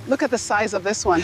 Look at the size of this one.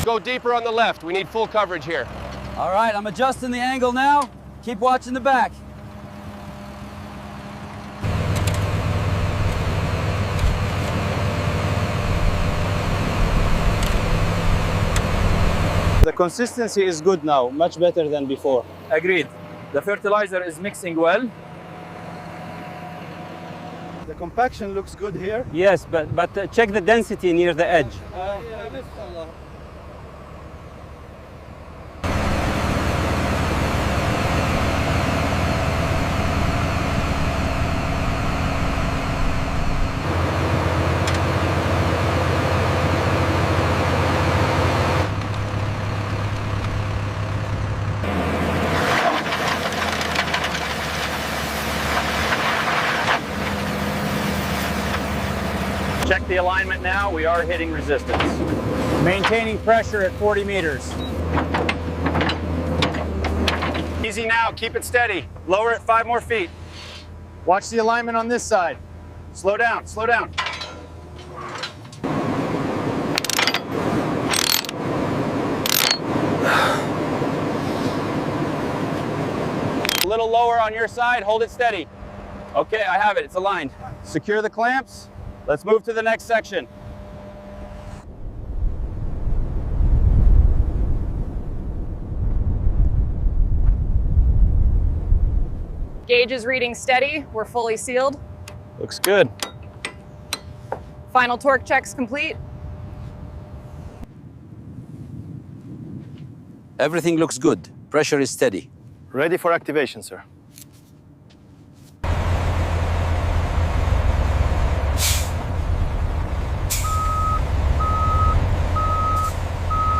Go deeper on the left. We need full coverage here. All right, I'm adjusting the angle now. Keep watching the back. The consistency is good now, much better than before. Agreed. The fertilizer is mixing well. The compaction looks good here. Yes, but check the density near the edge. Check the alignment now. We are hitting resistance. Maintaining pressure at 40 meters. Easy now. Keep it steady. Lower it 5 more feet. Watch the alignment on this side. Slow down. Slow down. A little lower on your side. Hold it steady. Okay, I have it. It's aligned. Secure the clamps. Let's move to the next section. Gauge is reading steady. We're fully sealed. Looks good. Final torque checks complete. Everything looks good. Pressure is steady. Ready for activation, sir.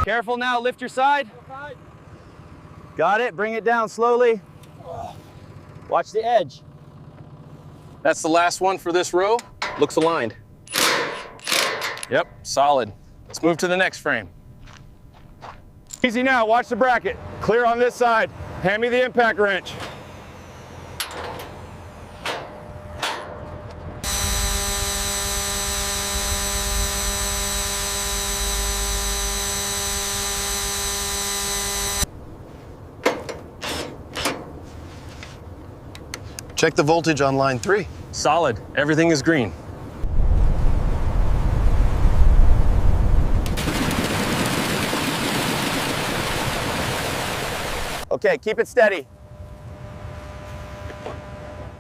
Careful now, lift your side. Got it, bring it down slowly. Watch the edge. That's the last one for this row. Looks aligned. Yep, solid. Let's move to the next frame. Easy now, watch the bracket. Clear on this side. Hand me the impact wrench. Check the voltage on line 3. Solid. Everything is green. Okay, keep it steady.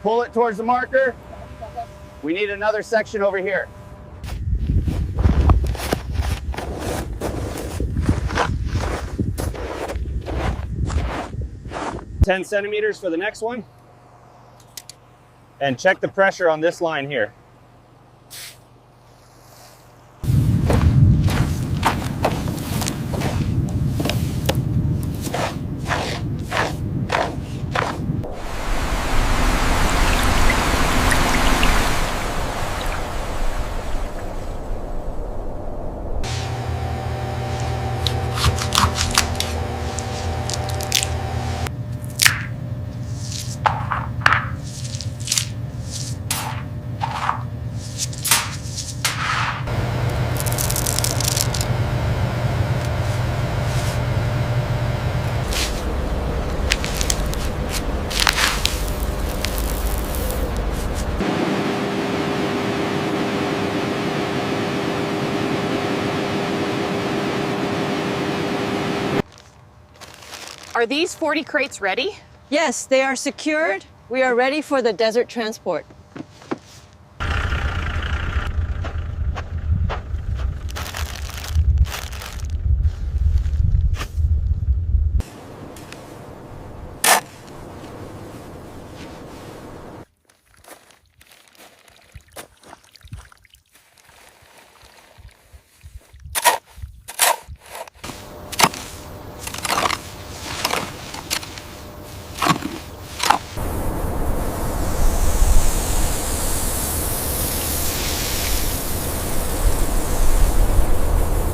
Pull it towards the marker. We need another section over here. 10 centimeters for the next one. And check the pressure on this line here. Are these 40 crates ready? Yes, they are secured. We are ready for the desert transport.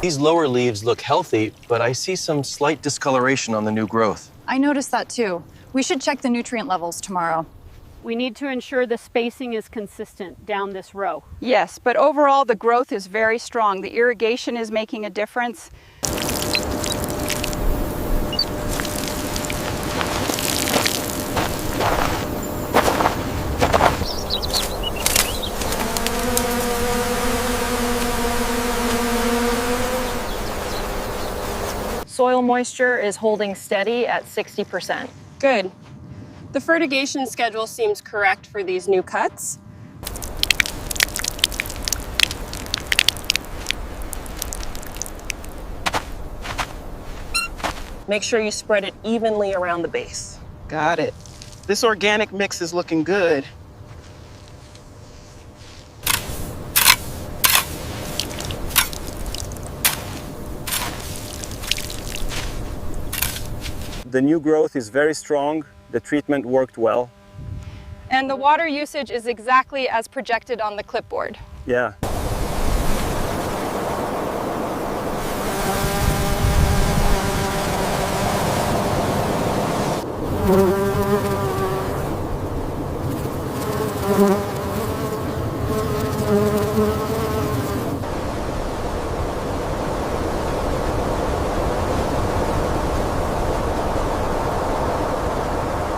These lower leaves look healthy, but I see some slight discoloration on the new growth. I noticed that too. We should check the nutrient levels tomorrow. We need to ensure the spacing is consistent down this row. Yes, but overall the growth is very strong. The irrigation is making a difference. Soil moisture is holding steady at 60%. Good. The fertigation schedule seems correct for these new cuts. Make sure you spread it evenly around the base. Got it. This organic mix is looking good. The new growth is very strong. The treatment worked well. And the water usage is exactly as projected on the clipboard. Yeah.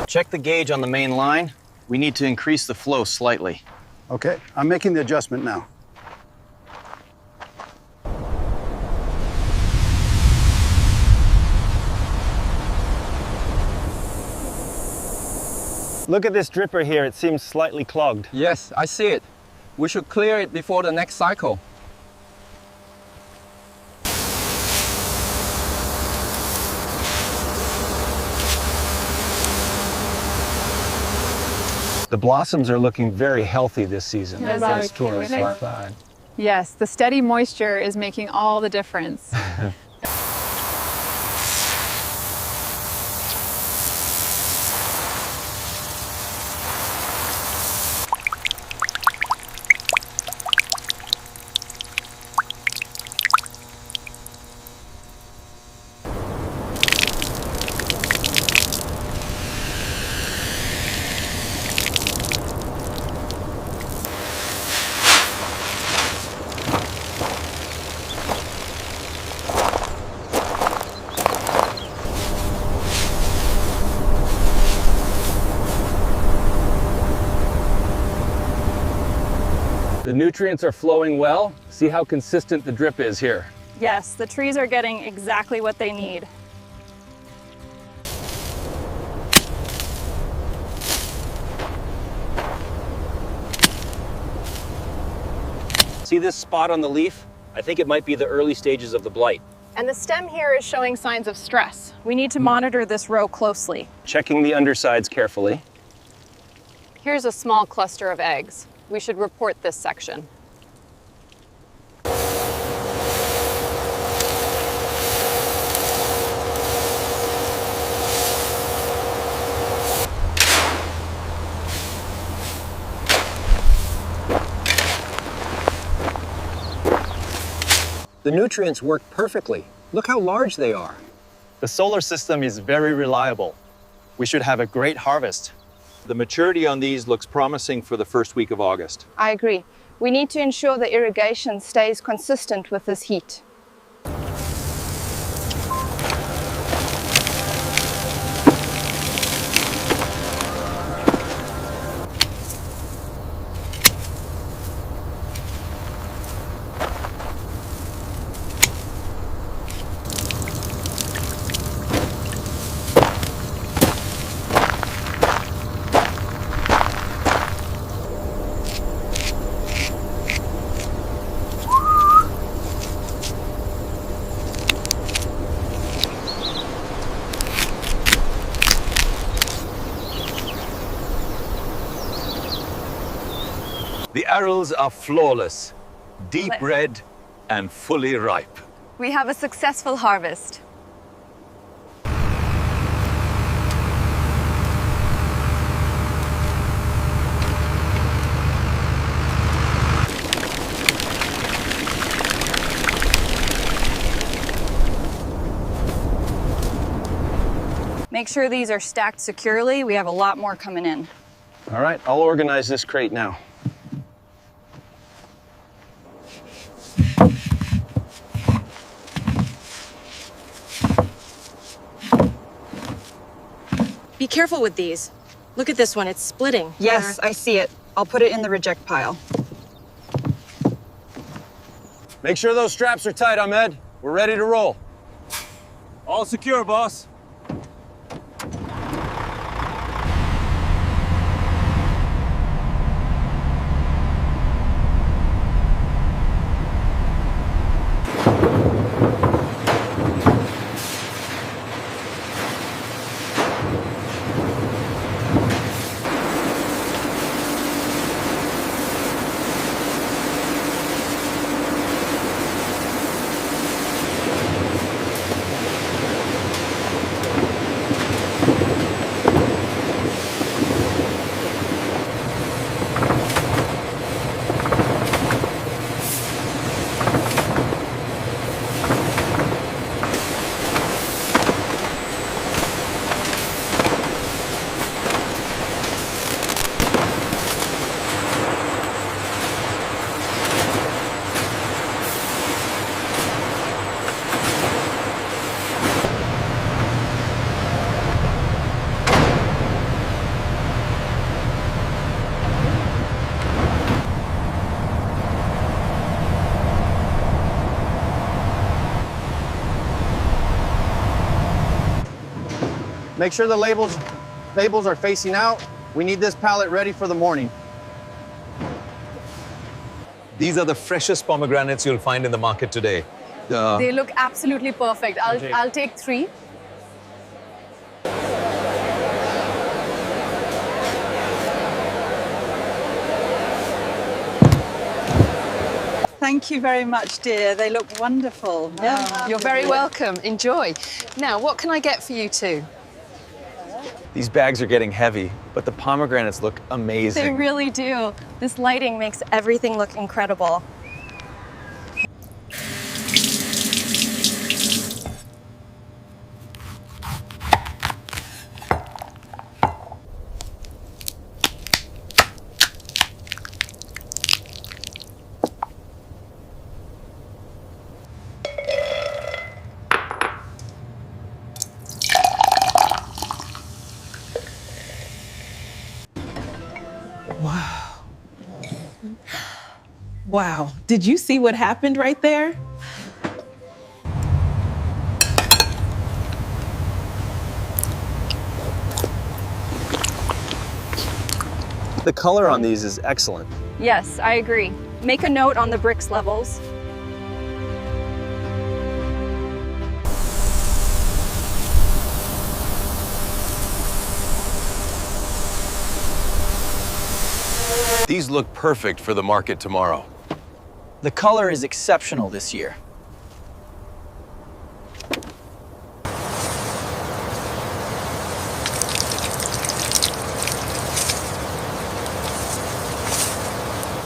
Check the gauge on the main line. We need to increase the flow slightly. Okay, I'm making the adjustment now. Look at this dripper here. It seems slightly clogged. Yes, I see it. We should clear it before the next cycle. The blossoms are looking very healthy this season. Yes, the steady moisture is making all the difference. The nutrients are flowing well. See how consistent the drip is here. Yes, the trees are getting exactly what they need. See this spot on the leaf? I think it might be the early stages of the blight. And the stem here is showing signs of stress. We need to monitor this row closely. Checking the undersides carefully. Here's a small cluster of eggs. We should report this section. The nutrients work perfectly. Look how large they are. The solar system is very reliable. We should have a great harvest. The maturity on these looks promising for the first week of August. I agree. We need to ensure the irrigation stays consistent with this heat. The arils are flawless, deep red, and fully ripe. We have a successful harvest. Make sure these are stacked securely. We have a lot more coming in. All right, I'll organize this crate now. Be careful with these. Look at this one, it's splitting. Yes, I see it. I'll put it in the reject pile. Make sure those straps are tight, Ahmed. We're ready to roll. All secure, boss. Make sure the labels are facing out. We need this pallet ready for the morning. These are the freshest pomegranates you'll find in the market today. They look absolutely perfect. I'll take 3. Thank you very much, dear. They look wonderful. You're very welcome. Enjoy. Now, what can I get for you two? These bags are getting heavy, but the pomegranates look amazing. They really do. This lighting makes everything look incredible. Wow, did you see what happened right there? The color on these is excellent. Yes, I agree. Make a note on the bricks levels. These look perfect for the market tomorrow. The color is exceptional this year.